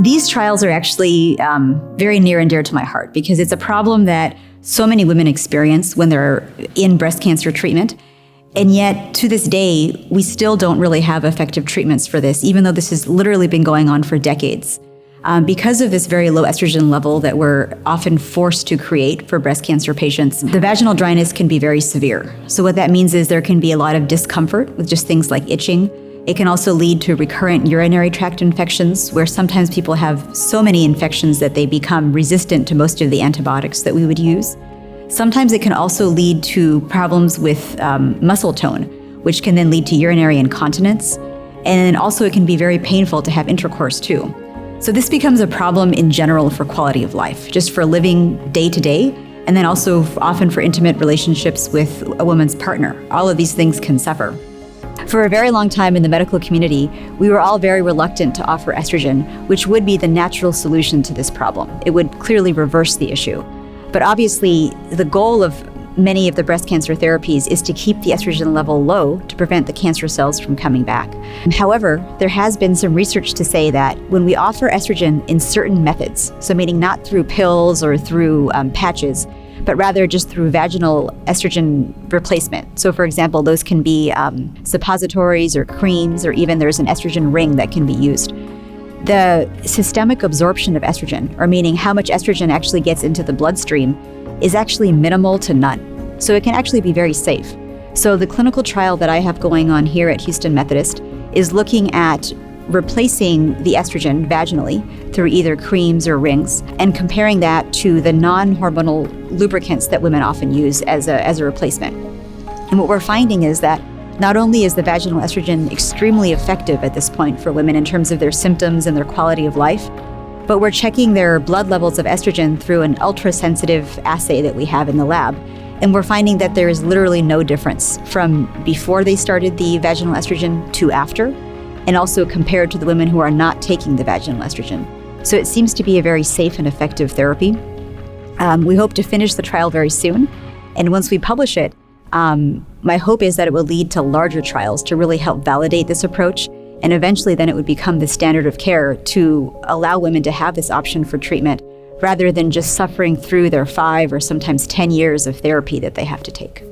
These trials are actually very near and dear to my heart because it's a problem that so many women experience when they're in breast cancer treatment. And yet, to this day, we still don't really have effective treatments for this, even though this has literally been going on for decades. Because of this very low estrogen level that we're often forced to create for breast cancer patients, the vaginal dryness can be very severe. So what that means is there can be a lot of discomfort with just things like itching. It can also lead to recurrent urinary tract infections, where sometimes people have so many infections that they become resistant to most of the antibiotics that we would use. Sometimes it can also lead to problems with muscle tone, which can then lead to urinary incontinence. And also it can be very painful to have intercourse too. So this becomes a problem in general for quality of life, just for living day to day, and then also often for intimate relationships with a woman's partner. All of these things can suffer. For a very long time in the medical community, we were all very reluctant to offer estrogen, which would be the natural solution to this problem. It would clearly reverse the issue. But obviously, the goal of many of the breast cancer therapies is to keep the estrogen level low to prevent the cancer cells from coming back. However, there has been some research to say that when we offer estrogen in certain methods, so meaning not through pills or through patches, but rather just through vaginal estrogen replacement. So for example, those can be suppositories or creams, or even there's an estrogen ring that can be used. The systemic absorption of estrogen, or meaning how much estrogen actually gets into the bloodstream, is actually minimal to none. So it can actually be very safe. So the clinical trial that I have going on here at Houston Methodist is looking at replacing the estrogen vaginally through either creams or rings and comparing that to the non-hormonal lubricants that women often use as a replacement. And what we're finding is that not only is the vaginal estrogen extremely effective at this point for women in terms of their symptoms and their quality of life, but we're checking their blood levels of estrogen through an ultra-sensitive assay that we have in the lab. And we're finding that there is literally no difference from before they started the vaginal estrogen to after, and also compared to the women who are not taking the vaginal estrogen. So it seems to be a very safe and effective therapy. We hope to finish the trial very soon. And once we publish it, my hope is that it will lead to larger trials to really help validate this approach. And eventually then it would become the standard of care to allow women to have this option for treatment rather than just suffering through their 5 or sometimes 10 years of therapy that they have to take.